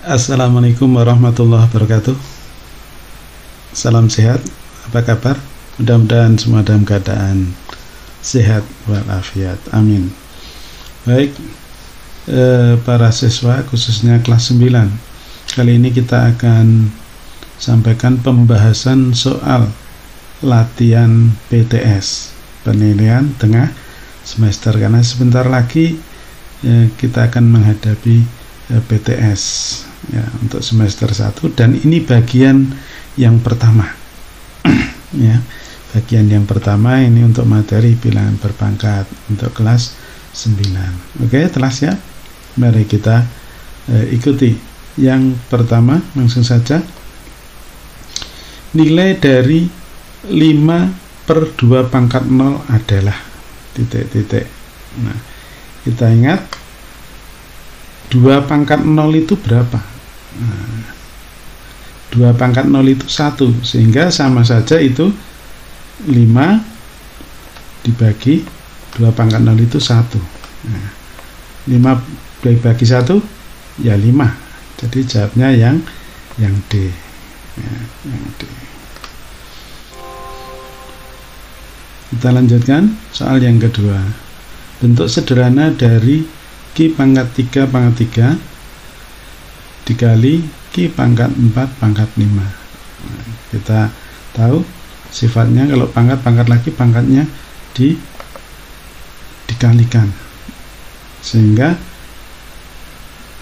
Assalamualaikum warahmatullahi wabarakatuh. Salam sehat, apa kabar? Mudah-mudahan semua dalam keadaan sehat walafiat, amin. Baik, para siswa khususnya kelas 9, kali ini kita akan sampaikan pembahasan soal latihan PTS, penilaian tengah semester, karena sebentar lagi kita akan menghadapi PTS ya, untuk semester 1, dan ini bagian yang pertama ya, bagian yang pertama ini untuk materi bilangan berpangkat untuk kelas 9. Oke, telah siap? Mari kita ikuti. Yang pertama, langsung saja. Nilai dari 5/2 pangkat 0 adalah titik-titik. Nah, kita ingat 2 pangkat 0 itu berapa? Nah, 2 pangkat 0 itu 1, sehingga sama saja itu 5 dibagi 2 pangkat 0 itu 1. Nah, 5 dibagi 1 ya 5. Jadi jawabnya yang D ya, yang D. Kita lanjutkan soal yang kedua. Bentuk sederhana dari Q pangkat 3 pangkat 3 dikali Q pangkat 4 pangkat 5. Nah, kita tahu sifatnya kalau pangkat lagi pangkatnya dikalikan, sehingga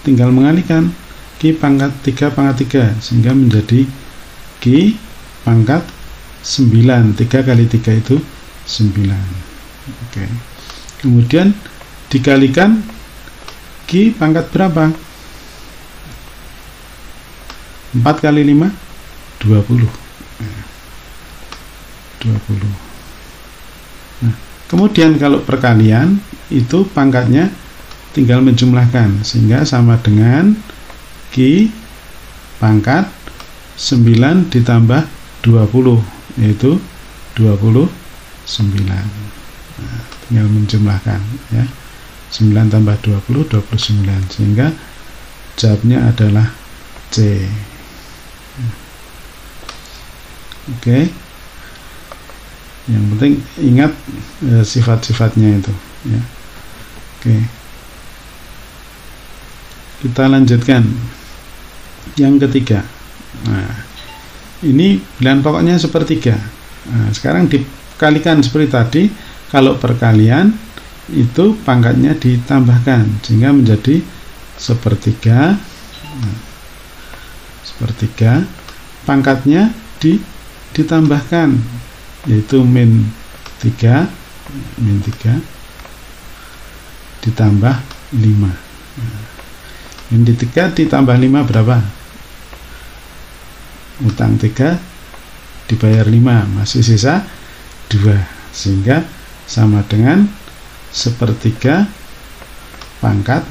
tinggal mengalihkan Q pangkat 3 pangkat 3 sehingga menjadi Q pangkat 9. 3 kali 3 itu 9. Oke. Kemudian dikalikan Q pangkat berapa? 4 kali 5 20. 20. Nah, kemudian kalau perkalian itu pangkatnya tinggal menjumlahkan, sehingga sama dengan Q pangkat 9 ditambah 20, yaitu 29. Nah, tinggal menjumlahkan ya. 9 tambah 20, 29, sehingga jawabnya adalah C. Oke. Yang penting ingat sifat-sifatnya itu ya. Oke. Kita lanjutkan yang ketiga. Nah, ini bilangan pokoknya sepertiga. Nah, sekarang dikalikan seperti tadi. Kalau perkalian itu pangkatnya ditambahkan sehingga menjadi sepertiga. Nah, sepertiga, pangkatnya ditambahkan, yaitu min 3 ditambah 5. Nah, min 3 ditambah 5 berapa? Utang 3 dibayar 5, masih sisa 2, sehingga sama dengan sepertiga pangkat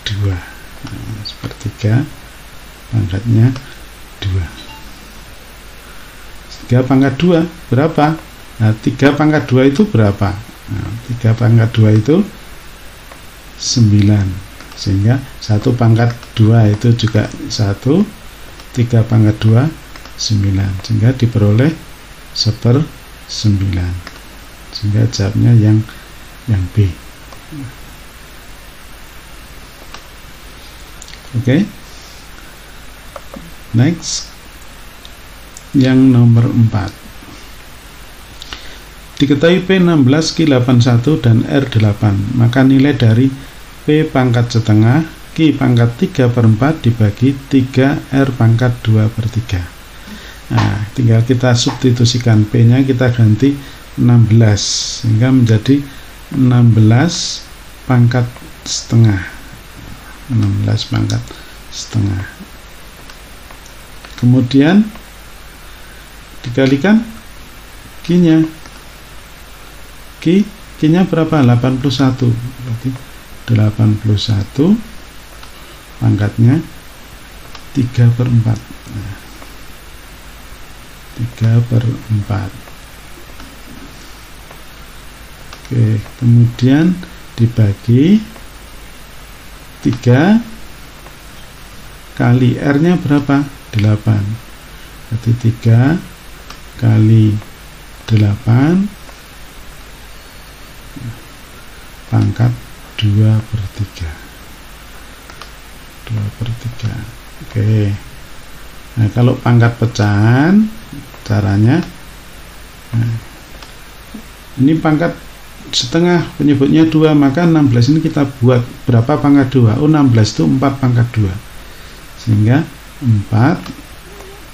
2. Nah, sepertiga pangkatnya 2. 3 pangkat 2 berapa? Nah, 3 pangkat 2 itu berapa? Nah, 3 pangkat 2 itu 9, sehingga 1 pangkat 2 itu juga 1, 3 pangkat 2 9, sehingga diperoleh 1/9, sehingga jawabnya yang B. Oke. Next, yang nomor 4. Diketahui P16, Q81 dan R8, maka nilai dari P pangkat setengah Q pangkat 3/4 dibagi 3 R pangkat 2/3. Nah, tinggal kita substitusikan P nya, kita ganti 16 sehingga menjadi 16 pangkat setengah. 16 pangkat setengah. Kemudian dikalikan Q-nya. Q-nya berapa? 81. Berarti 81 pangkatnya 3/4. Nah, 3/4. Oke, kemudian dibagi 3 kali R nya berapa? 8. Berarti 3 kali 8 pangkat 2/3. 2/3. Oke. Nah, kalau pangkat pecahan caranya, nah, ini pangkat setengah penyebutnya 2, maka 16 ini kita buat berapa pangkat 2? Oh, 16 itu 4 pangkat 2. Sehingga 4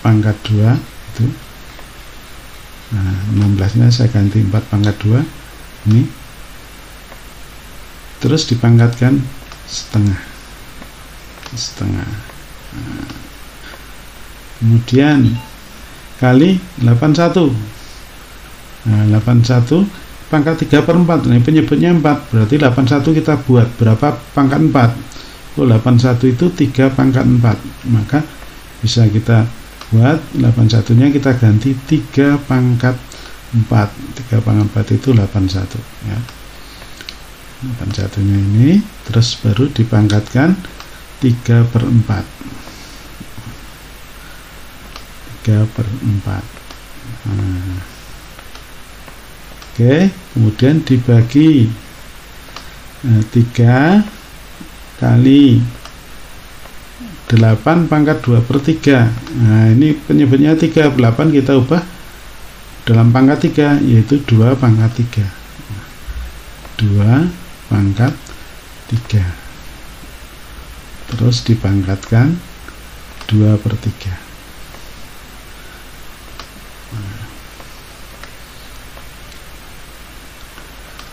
pangkat 2 itu. Nah, 16 nya saya ganti 4 pangkat 2 ini. Terus dipangkatkan setengah. Nah, kemudian kali 81. Nah, 81 pangkat 3/4. Ini penyebutnya 4, berarti 81 kita buat berapa pangkat 4? Oh, 81 itu 3 pangkat 4, maka bisa kita buat 81 nya kita ganti 3 pangkat 4. 3 pangkat 4 itu 81 ya. 81 nya ini, terus baru dipangkatkan 3/4. 3/4. Nah, oke, kemudian dibagi 3 kali 8 pangkat 2/3. Nah, ini penyebutnya 3, 8 kita ubah dalam pangkat 3, yaitu 2 pangkat 3. 2 pangkat 3. Terus dipangkatkan 2/3.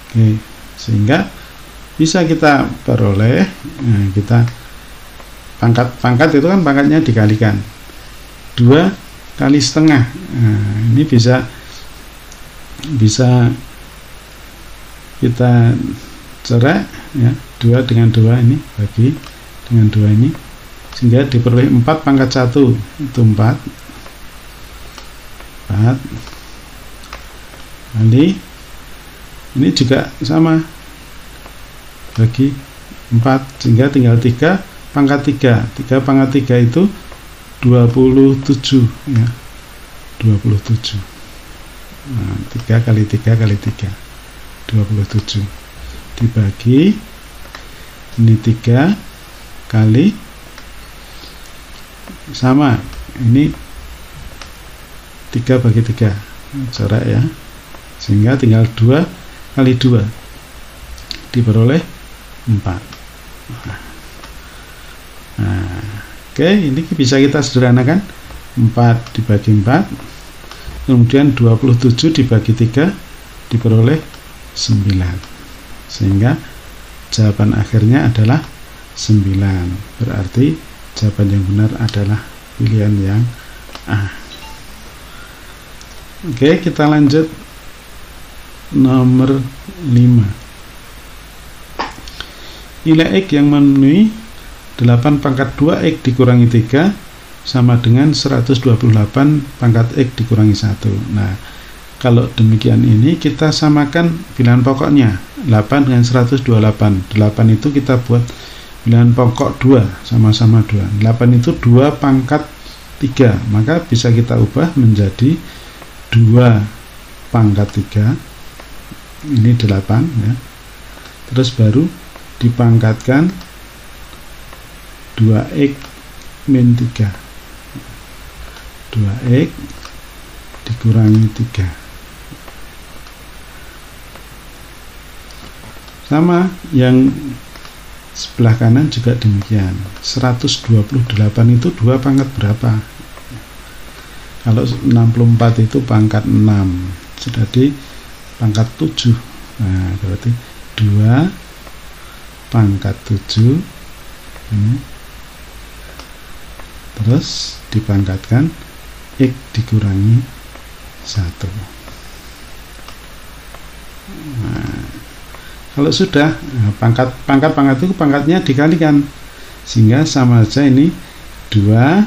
Oke, sehingga bisa kita peroleh, nah, kita pangkat itu kan pangkatnya dikalikan 2 kali setengah. Nah, ini bisa kita cerai ya, 2 dengan 2 ini bagi dengan 2 ini, sehingga diperoleh 4 pangkat 1 itu 4 kali ini juga sama bagi 4, sehingga tinggal 3 pangkat 3. 3 pangkat 3 itu 27 ya. 27. Nah, 3 kali 3 kali 3 27 dibagi ini 3 kali sama ini 3 bagi 3 corak ya, sehingga tinggal 2 kali 2 diperoleh 4. Nah, oke, ini bisa kita sederhanakan. 4 dibagi 4, kemudian 27 dibagi 3 diperoleh 9, sehingga jawaban akhirnya adalah 9. Berarti jawaban yang benar adalah pilihan yang A. Oke, kita lanjut nomor 5. Nilai X yang memenuhi 8 pangkat 2X dikurangi 3 sama dengan 128 pangkat X dikurangi 1. Nah, kalau demikian ini kita samakan bilangan pokoknya 8 dengan 128. 8 itu kita buat bilangan pokok 2, sama-sama 2. 8 itu 2 pangkat 3, maka bisa kita ubah menjadi 2 pangkat 3. Ini 8 ya. Terus baru dipangkatkan 2X min 3. 2X dikurangi 3. Sama yang sebelah kanan juga demikian. 128 itu 2 pangkat berapa? Kalau 64 itu pangkat 6, jadi pangkat 7. Nah, berarti 2 pangkat 7 ini. Terus dipangkatkan X dikurangi 1. Nah, kalau sudah pangkat itu pangkatnya dikalikan, sehingga sama saja ini 2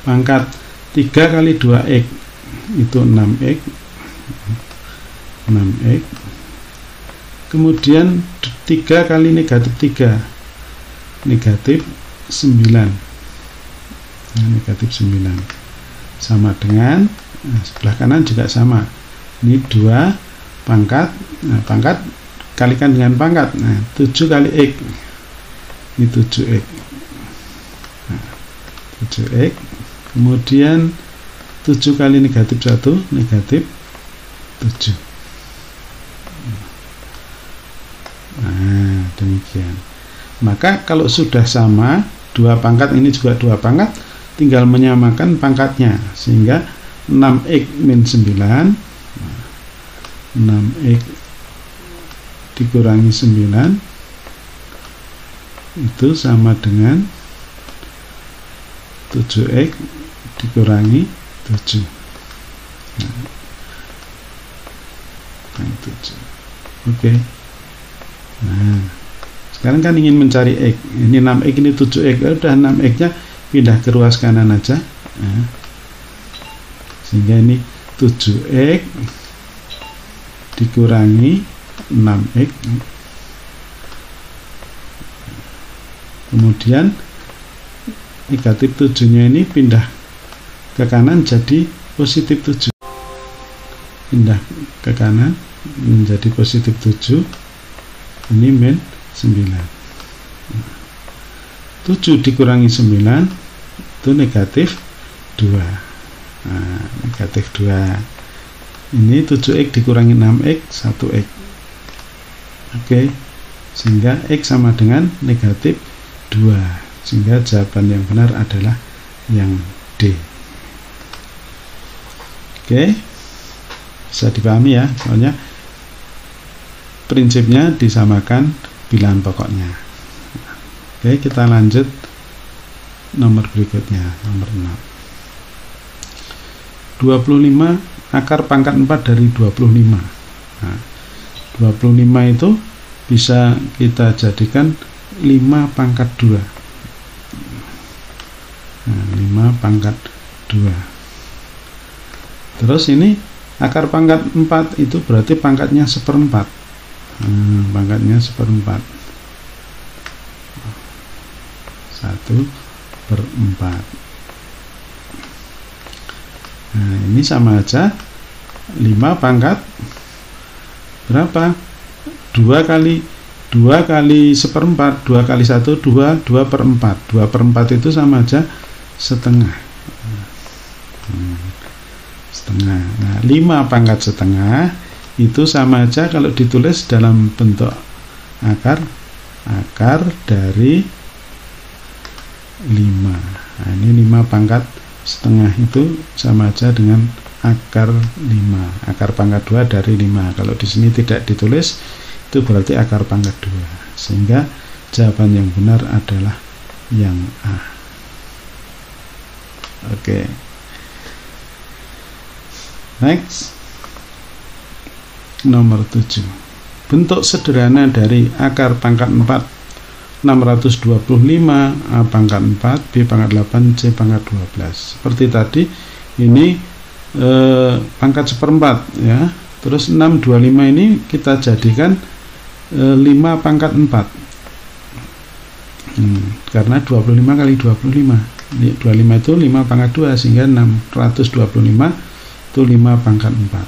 pangkat 3 kali 2X itu 6X. Kemudian 3 kali negatif 3, negatif 9. Nah, negatif 9 sama dengan, sebelah kanan juga sama, ini 2 pangkat, nah, pangkat kalikan dengan pangkat, nah 7 kali X, ini 7X, nah, 7X, kemudian 7 kali negatif 1, negatif 7. Nah, demikian. Maka kalau sudah sama, 2 pangkat ini juga 2 pangkat, tinggal menyamakan pangkatnya, sehingga 6X min 9, 6X dikurangi 9 itu sama dengan 7X dikurangi 7. Nah, 7. Oke. Nah, sekarang kan ingin mencari X, ini 6X, ini 7X, udah 6X nya pindah ke ruas kanan aja, nah, sehingga ini 7X dikurangi 6X, kemudian negatif 7 nya ini pindah ke kanan jadi positif 7, pindah ke kanan menjadi positif 7, ini min 9. 7 dikurangi 9 itu negatif 2. Nah, negatif 2 ini 7X dikurangi 6X 1X. Oke, sehingga X sama dengan negatif 2, sehingga jawaban yang benar adalah yang D. Oke, bisa dipahami ya, soalnya prinsipnya disamakan bilangan pokoknya. Oke, kita lanjut nomor berikutnya, nomor 6. 25 akar pangkat 4 dari 25. Nah, 25 itu bisa kita jadikan 5 pangkat 2. Nah, 5 pangkat 2. Terus ini akar pangkat 4 itu berarti pangkatnya 1/4. Pangkatnya 1/4. 1/4. Nah, ini sama aja 5 pangkat berapa? 2 kali 1/4, 2 kali 1 2, 2/4. 2/4 itu sama aja setengah. Setengah. Nah, 5 pangkat setengah itu sama aja kalau ditulis dalam bentuk akar dari 5. Nah, ini 5 pangkat setengah itu sama aja dengan akar 5. Akar pangkat 2 dari 5. Kalau di sini tidak ditulis, itu berarti akar pangkat 2. Sehingga jawaban yang benar adalah yang A. Oke. Next. Nomor 7. Bentuk sederhana dari akar pangkat 4 625, A pangkat 4, B pangkat 8, C pangkat 12. Seperti tadi, ini pangkat 1/4 ya. Terus 625 ini kita jadikan 5 pangkat 4. Karena 25 kali 25. Ini 25 itu 5 pangkat 2, sehingga 625 itu 5 pangkat 4.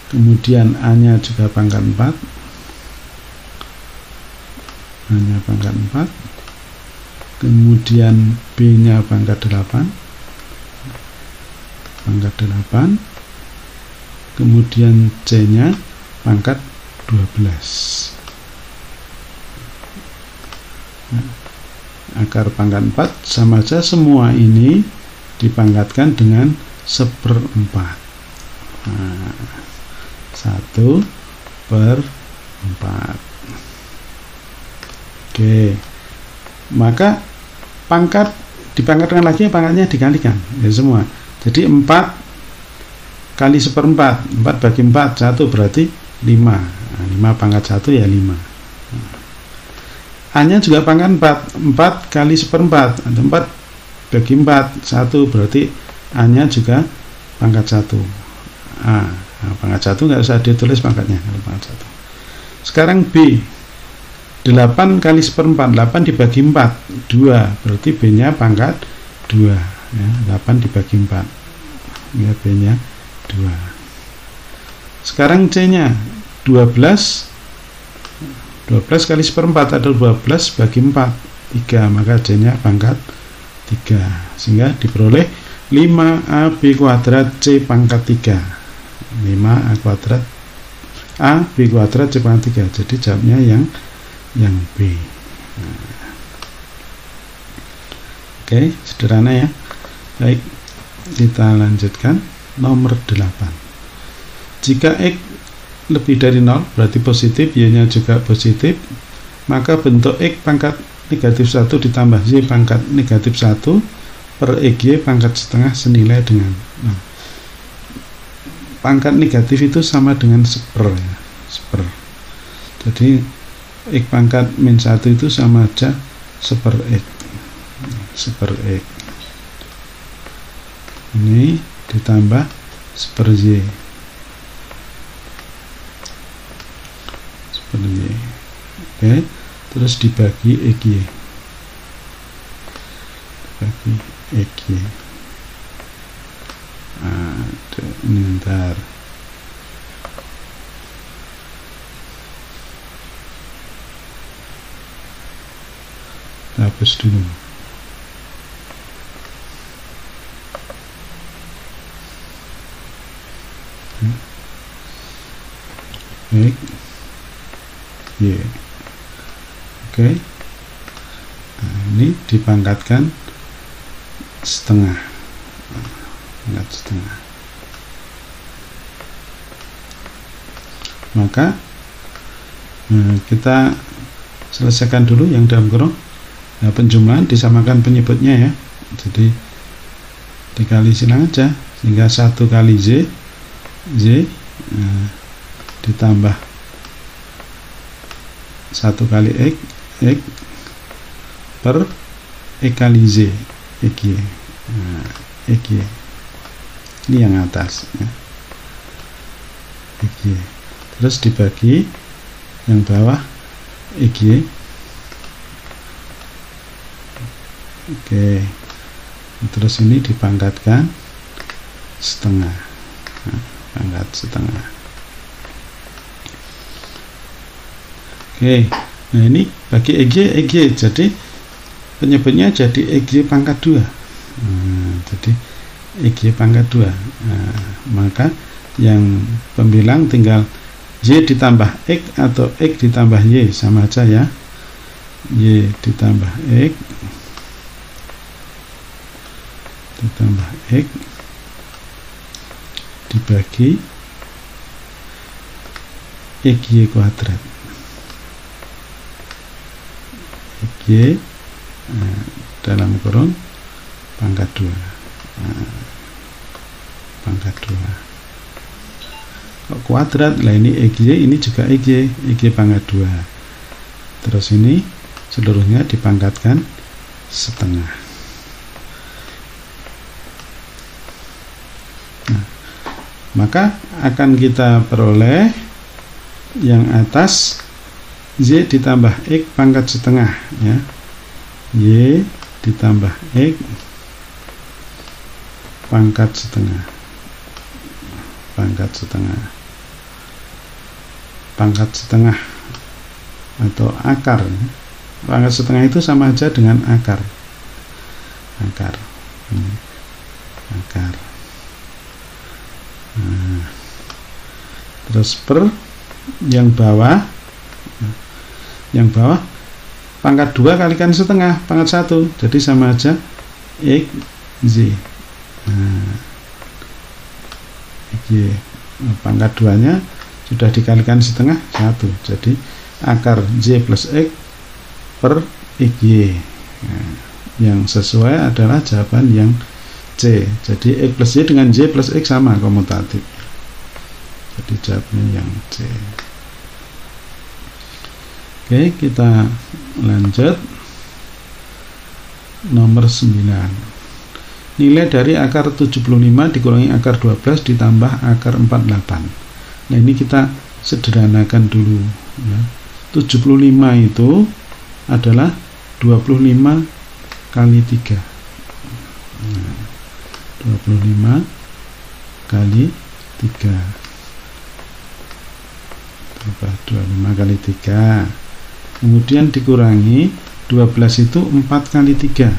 Kemudian A-nya juga pangkat 4. A-nya pangkat 4. Kemudian B-nya pangkat 8. Pangkat 8. Kemudian C-nya pangkat 12. Nah, akar pangkat 4 sama aja semua ini dipangkatkan dengan 1/4. Nah, 1/4. Oke, maka pangkat dipangkatkan lagi, pangkatnya dikalikan ya semua. Jadi 4 kali 1/4, 4 bagi 4, 1 berarti 5. Nah, 5 pangkat 1 ya 5. A-nya juga pangkat 4, 4 kali 1/4, 4 bagi 4, 1 berarti A-nya juga pangkat 1. Nah, pangkat 1 nggak usah ditulis pangkatnya, pangkat 1. Sekarang B. 8 kali seperempat, 8 dibagi 4, 2, berarti B nya pangkat 2 ya. 8 dibagi 4 ya, B nya 2. Sekarang C nya 12 kali seperempat adalah 12 bagi 4, 3, maka C nya pangkat 3, sehingga diperoleh 5AB kuadrat C pangkat 3. 5A kuadrat A B kuadrat C pangkat 3. Jadi jawabnya yang B. Oke, sederhana ya. Baik, kita lanjutkan nomor 8. Jika X lebih dari 0 berarti positif, Y nya juga positif, maka bentuk X pangkat negatif 1 ditambah Y pangkat negatif 1 per XY pangkat setengah senilai dengan pangkat negatif itu sama dengan seper ya, seper. Jadi X pangkat min 1 itu sama aja seper X, seper X ini ditambah seper Y, seper Y. Oke, terus dibagi XY, dibagi XY. Ini ntar hapus dulu. Baik, Y. Oke, nah, ini dipangkatkan setengah, pangkat setengah. Maka kita selesaikan dulu yang dalam kurung. Nah, penjumlahan disamakan penyebutnya ya. Jadi dikali silang aja, sehingga 1 kali Z ditambah 1 kali X per X kali Z XY. XY ini yang atas ya, XY, terus dibagi yang bawah XY. Oke, terus ini dipangkatkan setengah, pangkat setengah. Oke, nah ini bagi XY, jadi penyebutnya jadi XY pangkat 2. Jadi XY pangkat 2. Maka yang pembilang tinggal Y ditambah X atau X ditambah Y, sama aja ya. Y ditambah X ditambah X dibagi XY kuadrat. XY dalam kurung pangkat 2. Pangkat 2. Kok kuadrat? Lah ini XY, ini juga XY pangkat 2. Terus ini seluruhnya dipangkatkan setengah. Maka akan kita peroleh yang atas Y ditambah X pangkat setengah ya. Y ditambah X pangkat setengah, pangkat setengah, pangkat setengah atau akar ya. Pangkat setengah itu sama aja dengan akar, akar ini, akar. Nah, terus per yang bawah pangkat 2 kalikan setengah pangkat 1, jadi sama aja X Z. Nah, XY pangkat 2 nya sudah dikalikan setengah 1, jadi akar Z plus X per XY. Nah, yang sesuai adalah jawaban yang C. Jadi X plus Y dengan Y plus X sama, komutatif. Jadi jawabnya yang C. Oke, kita lanjut nomor 9. Nilai dari akar 75 dikurangi akar 12 ditambah akar 48. Nah, ini kita sederhanakan dulu ya. 75 itu adalah 25 kali 3. 25 kali 3. Berapa? 25 kali 3. Kemudian dikurangi 12 itu 4 kali 3.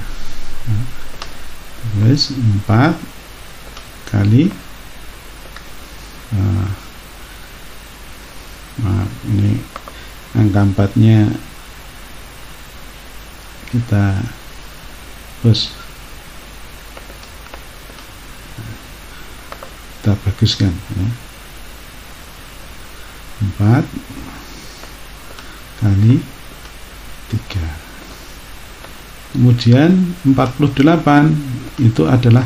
4 kali maaf, ini angka 4-nya kita baguskan ya. 4 kali 3. Kemudian 48 itu adalah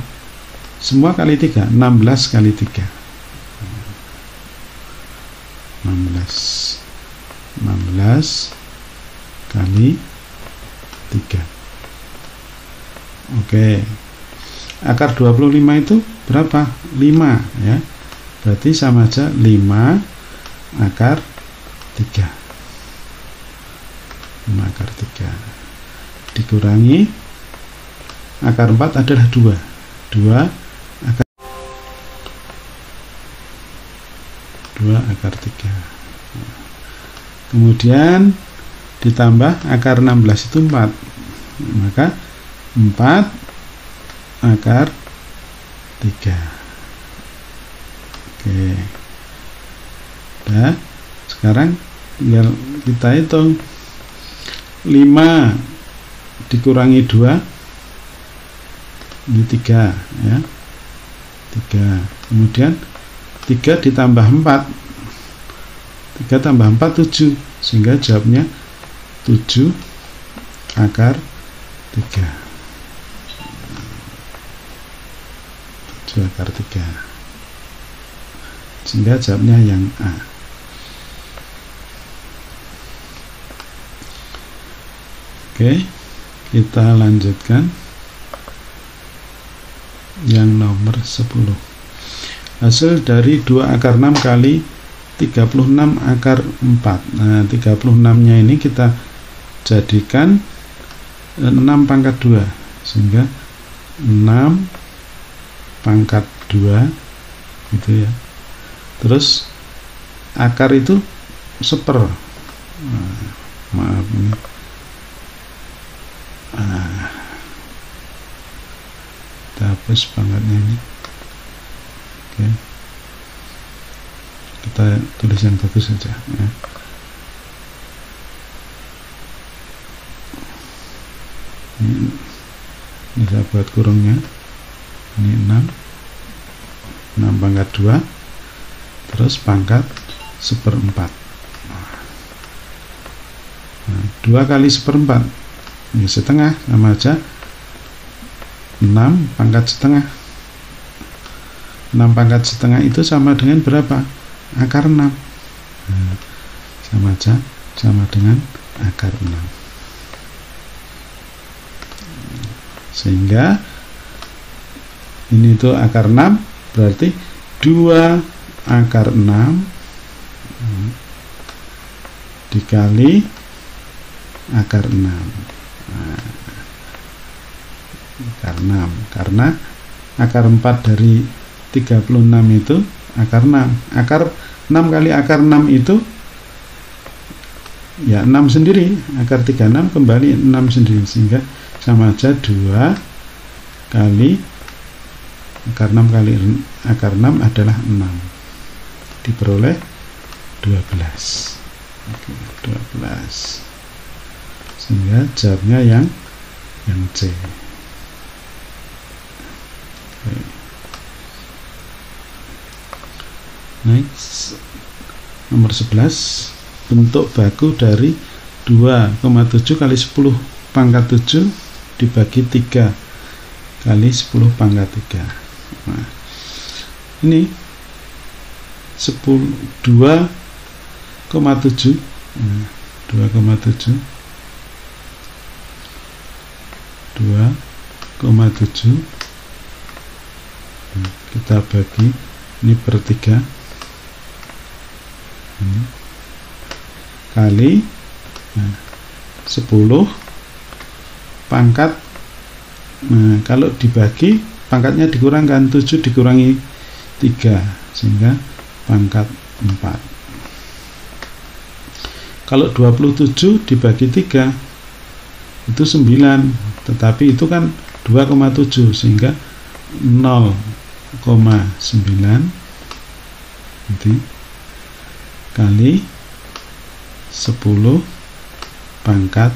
semua kali 3, 16 kali 3. 16 kali 3. Oke. Akar 25 itu berapa? 5 ya. Berarti sama aja 5 akar 3. 5 akar 3 dikurangi akar 4 adalah 2 akar 3. Kemudian ditambah akar 16 itu 4. Maka 4 akar 3. Oke. Nah, sekarang tinggal kita hitung 5 dikurangi 2 ini 3 ya. 3. Kemudian 3 ditambah 4. 3 tambah 4 7, sehingga jawabnya 7 akar 3. 7 akar 3. Sehingga jawabnya yang A. Oke, kita lanjutkan yang nomor 10. Hasil dari 2 akar 6 kali 36 akar 4. Nah, 36-nya ini kita jadikan 6 pangkat 2, sehingga 6 pangkat 2 gitu ya. Terus akar itu 1/4. Maaf ini. Kita hapus pangkatnya ini. Oke. Kita tulis yang bagus saja ya. Ini saya buat kurungnya. Ini 6 pangkat 2, terus pangkat 1/4. Nah, 2 kali 1/4 ini setengah, sama aja 6 pangkat setengah. 6 pangkat setengah itu sama dengan berapa? Akar 6. Nah, sama dengan akar 6. Sehingga ini tuh akar 6, berarti 2 akar 6 dikali akar 6. Nah, akar 6, karena akar 4 dari 36 itu akar 6. Akar 6 kali akar 6 itu ya 6 sendiri. Akar 36 kembali 6 sendiri, sehingga sama aja 2 kali akar 6 kali akar 6 adalah 6, diperoleh 12. Oke, 12. Sehingga jawabnya yang C. Oke. Next, nomor 11, bentuk baku dari 2,7 kali 10 pangkat 7 dibagi 3 kali 10 pangkat 3. Nah, ini 2,7 kita bagi ini per 3 kali Nah, 10 pangkat, nah kalau dibagi pangkatnya dikurangkan, 7 dikurangi 3 sehingga pangkat 4. Kalau 27 dibagi 3 itu 9, tetapi itu kan 2,7 sehingga 0,9 kali 10 pangkat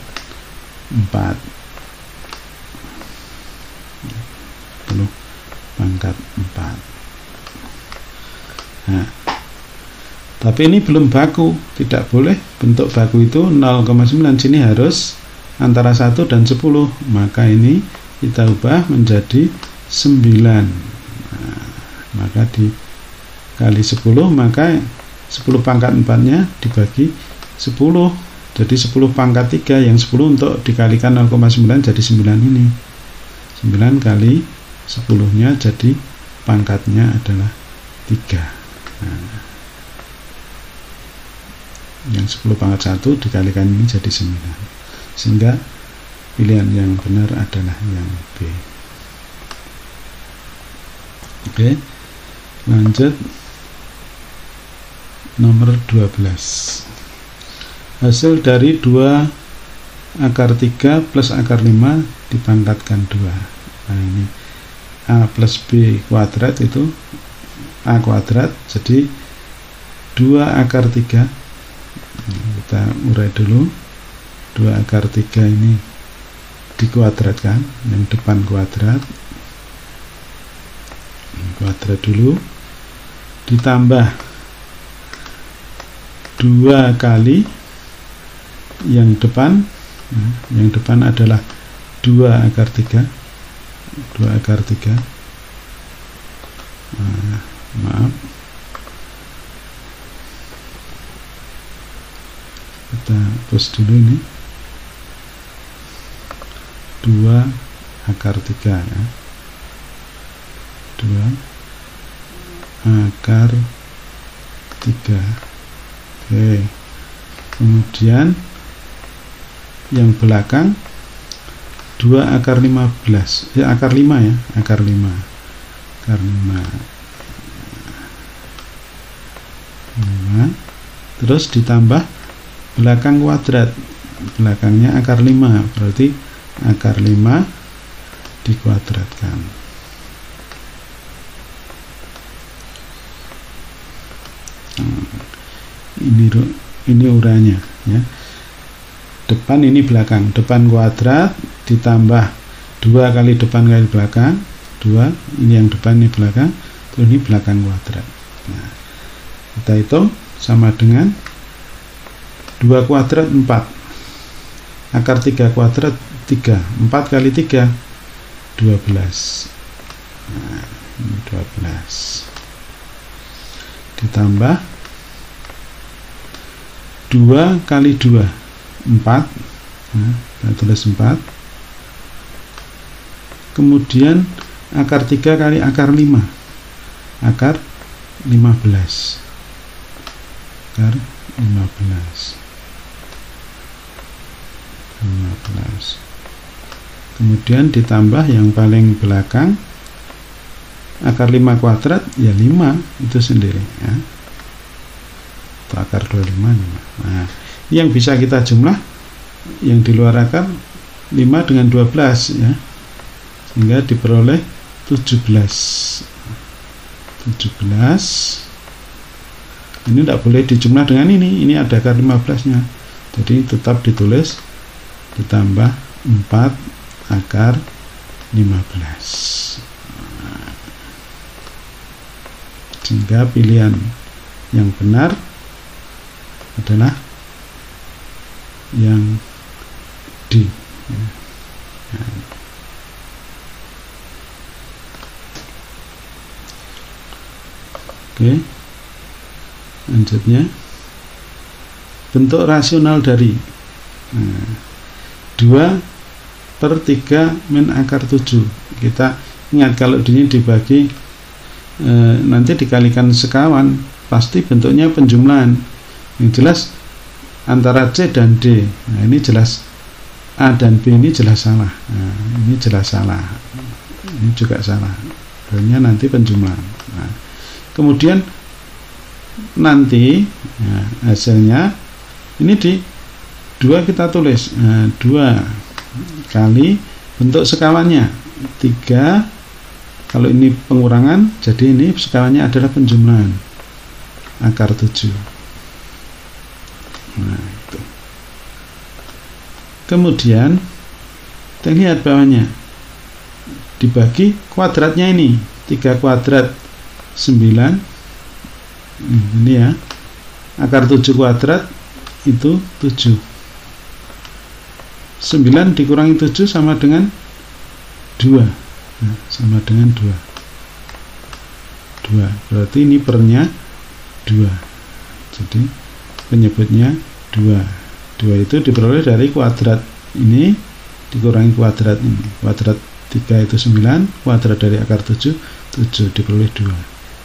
4, 10 pangkat 4. Nah, tapi ini belum baku, tidak boleh bentuk baku itu 0,9, sini harus antara 1 dan 10, maka ini kita ubah menjadi 9. Nah, maka dikali 10, maka 10 pangkat 4 nya dibagi 10, jadi 10 pangkat 3, yang 10 untuk dikalikan 0,9 jadi 9 ini, 9 kali 10 nya jadi pangkatnya adalah 3. Nah, yang 10 pangkat 1 dikalikan ini jadi 9, sehingga pilihan yang benar adalah yang B. Oke, lanjut nomor 12. Hasil dari 2 akar 3 plus akar 5 dipangkatkan 2. Nah, ini A plus B kuadrat itu A kuadrat, jadi 2 akar 3. Kita urai dulu. 2 akar 3 ini dikuadratkan, yang depan kuadrat dulu, ditambah 2 kali yang depan. Nah, yang depan adalah 2 akar 3. 2 akar 3. Nah, maaf, kita hapus dulu ini. 2 akar 3 ya. 2 akar 3. Oke. Kemudian yang belakang 2 akar 15. Ya, akar 5 ya, akar 5. Akar 5. 5. Terus ditambah belakang kuadrat. Belakangnya akar 5, berarti akar 5 dikuadratkan. Ini urainya ya. Depan ini belakang, depan kuadrat ditambah 2 kali depan kali belakang, 2, ini yang depan ini belakang, terus ini belakang kuadrat. Nah, kita hitung sama dengan 2 kuadrat 4, akar 3 kuadrat 3, 4 kali 3 12. Nah, ini 12 ditambah 2 kali 2 4. Nah, kita tulis 4. Kemudian akar 3 kali akar 5, akar 15. Akar 15. Kemudian ditambah yang paling belakang akar 5 kuadrat ya 5 itu sendiri ya. Atau akar 25 5. Nah, yang bisa kita jumlah yang di luar akar 5 dengan 12 ya, sehingga diperoleh 17. Ini tidak boleh dijumlah dengan ini ada akar 15 nya, jadi tetap ditulis ditambah 4 akar 15. Sehingga pilihan yang benar adalah yang D. Oke, lanjutnya bentuk rasional dari 2/3 min akar 7. Kita ingat kalau ini dibagi nanti dikalikan sekawan, pasti bentuknya penjumlahan. Yang jelas antara C dan D. Nah, ini jelas A dan B ini jelas salah. Nah, ini jelas salah. Ini juga salah. Akhirnya nanti penjumlahan. Nah, kemudian nanti hasilnya ini di 2 kita tulis. 2 kali bentuk sekawannya 3. Kalau ini pengurangan, jadi ini sekawannya adalah penjumlahan akar 7. Nah, itu. Kemudian kita lihat bawahnya dibagi kuadratnya ini 3 kuadrat 9. Ini ya, akar 7 kuadrat itu 7. 9 dikurangi 7 sama dengan 2. Nah, sama dengan 2. Berarti ini pernya 2. Jadi penyebutnya 2. 2 itu diperoleh dari kuadrat ini dikurangi kuadrat ini. Kuadrat 3 itu 9, kuadrat dari akar 7 diperoleh 2.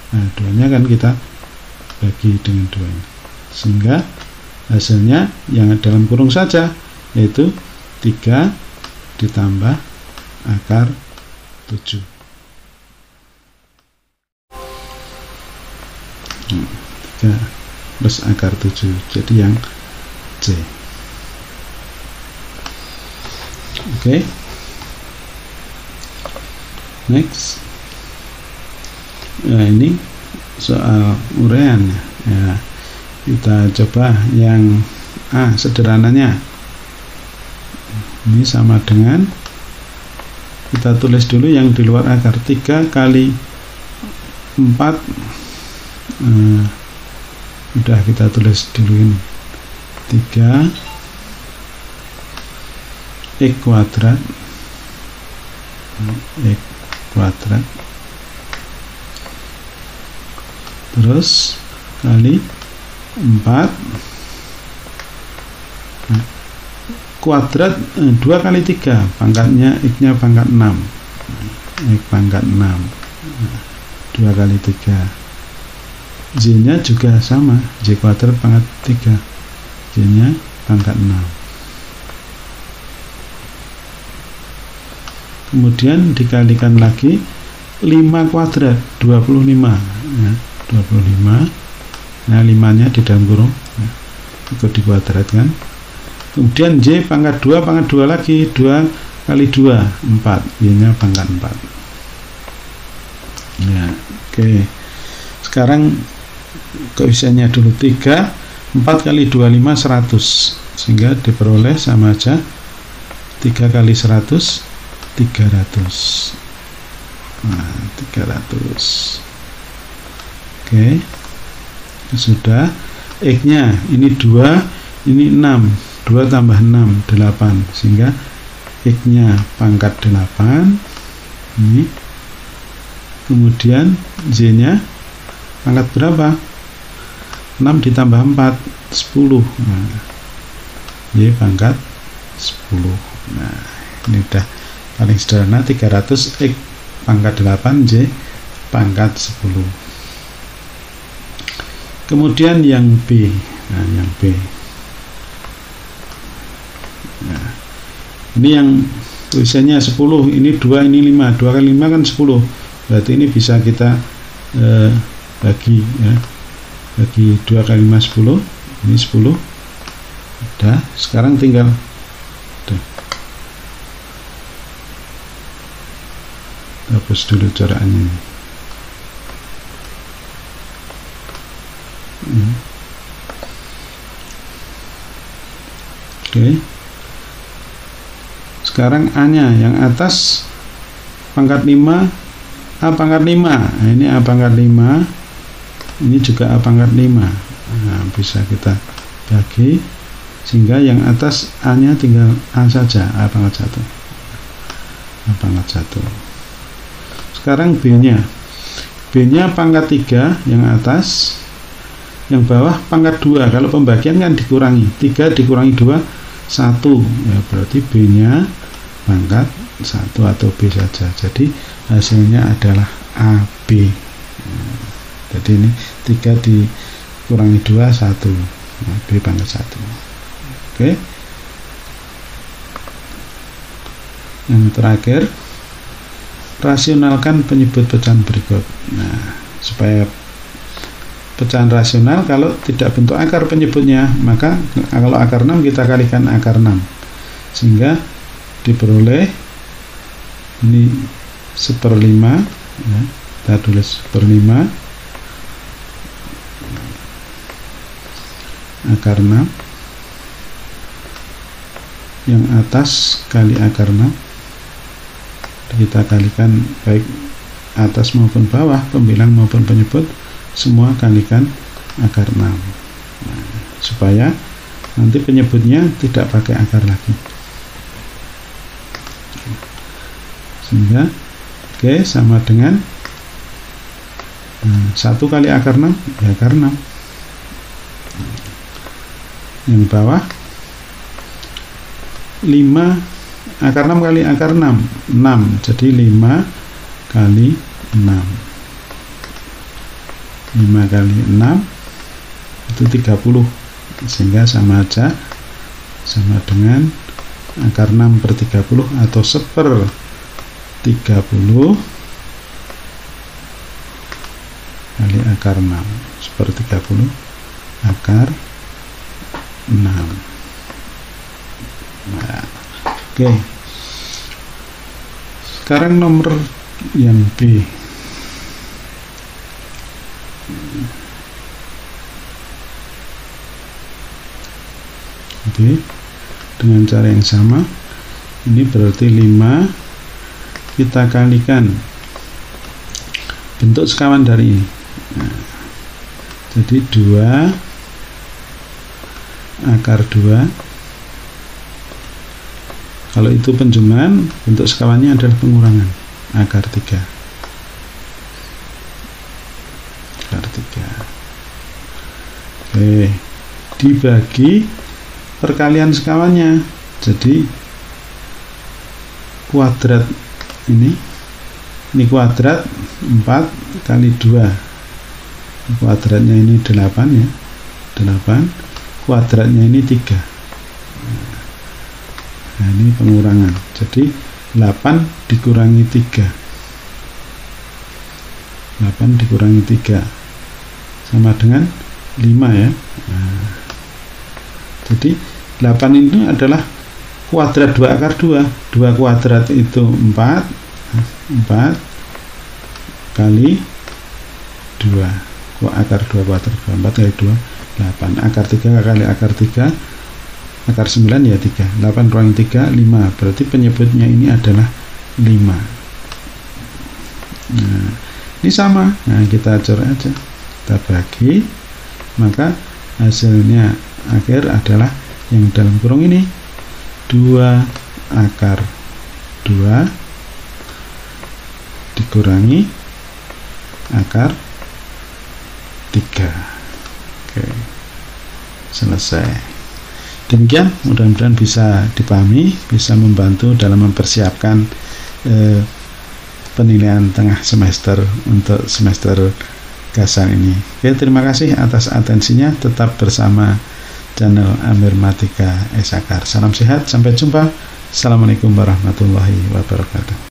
Nah, 2-nya kan kita bagi dengan 2 ini. Sehingga hasilnya yang dalam kurung saja, yaitu 3 ditambah akar 7. 3 plus akar 7, jadi yang C. Oke. Next. Nah, ini soal uraian ya. Kita coba yang A sederhananya. Ini sama dengan, kita tulis dulu yang di luar akar. 3 kali 4 udah kita tulis dulu ini 3 X kuadrat terus kali 4 kuadrat 2 kali 3 pangkatnya X nya pangkat 6 X pangkat 6 2 kali 3 Z nya juga sama, Z kuadrat pangkat 3, Z nya pangkat 6. Kemudian dikalikan lagi 5 kuadrat 25 ya, 25. Nah, 5 nya di dalam kurung ya, ikut dikuadratkan. Kemudian Z pangkat 2 lagi, 2 kali 2 4, Y nya pangkat 4 ya. Oke, sekarang koefisiennya dulu 3, 4 kali 25 100, sehingga diperoleh sama aja 3 kali 100 300. Nah, 300. Oke, sudah. X nya ini 2, ini 6, 2 tambah 6 8, sehingga X nya pangkat 8 ini. Kemudian Z nya pangkat berapa? 6 ditambah 4 10. Nah, Y pangkat 10. Nah, ini udah paling sederhana. 300 X pangkat 8, Z pangkat 10. Kemudian yang B. Nah, yang B. Nah, ini yang tulisannya 10, ini 2, ini 5. 2 kali 5 kan 10. Berarti ini bisa kita bagi ya. Bagi 2 kali 5 10. Ini 10. Udah, sekarang tinggal hapus dulu corakannya. Oke. Sekarang A nya yang atas pangkat 5, A pangkat 5. Nah, ini A pangkat 5, ini juga A pangkat 5. Nah, bisa kita bagi sehingga yang atas A nya tinggal A saja, A pangkat 1. A pangkat 1. Sekarang B nya pangkat 3 yang atas, yang bawah pangkat 2. Kalau pembagian kan dikurangi 3 dikurangi 2 1 ya, berarti B nya pangkat 1 atau B saja. Jadi hasilnya adalah AB. Jadi ini 3 dikurangi 2 1 ya, B pangkat 1. Oke. Yang terakhir, rasionalkan penyebut pecahan berikut. Nah, supaya pecahan rasional, kalau tidak bentuk akar penyebutnya, maka kalau akar 6 kita kalikan akar 6, sehingga diperoleh ini 1/5, ya, kita tulis 1/5 akar 6, yang atas kali akar 6, kita kalikan baik atas maupun bawah, pembilang maupun penyebut, semua kalikan akar 6. Nah, supaya nanti penyebutnya tidak pakai akar lagi, sehingga oke, sama dengan 1 kali akar 6 ya akar 6. Yang bawah 5 akar 6 kali akar 6 jadi 5 kali 6, 5 kali 6 itu 30, sehingga sama aja, sama dengan akar 6/30 atau 1/30 kali akar 6, 1/30 akar 6. Nah, oke. Sekarang nomor yang B. Oke. Dengan cara yang sama, ini berarti 5 kita kalikan bentuk sekawan dari ini. Nah, jadi 2 akar 2. Kalau itu penjumlahan, bentuk sekawannya adalah pengurangan, akar 3. Akar 3. Oke, dibagi perkalian sekawannya. Jadi kuadrat ini kuadrat 4 kali 2. Kuadratnya ini 8 ya. 8. Kuadratnya ini 3. Nah, ini pengurangan. Jadi 8 dikurangi 3. 8 dikurangi 3 sama dengan 5 ya. Nah, jadi 8 ini adalah kuadrat 2 akar 2. 2 kuadrat itu 4 kali 2. Akar 2 kuadrat 4 kali 2 8. Akar 3 kali akar 3 akar 9 ya 3. 8 kurangi 3 5. Berarti penyebutnya ini adalah 5. Nah, ini sama. Nah, kita cor aja, kita bagi, maka hasilnya akhir adalah yang dalam kurung ini 2 akar 2 dikurangi akar 3. Oke, selesai. Demikian, mudah-mudahan bisa dipahami, bisa membantu dalam mempersiapkan penilaian tengah semester untuk semester gasan ini. Oke, terima kasih atas atensinya. Tetap bersama channel Amirmatika Esakar. Salam sehat, sampai jumpa. Assalamualaikum warahmatullahi wabarakatuh.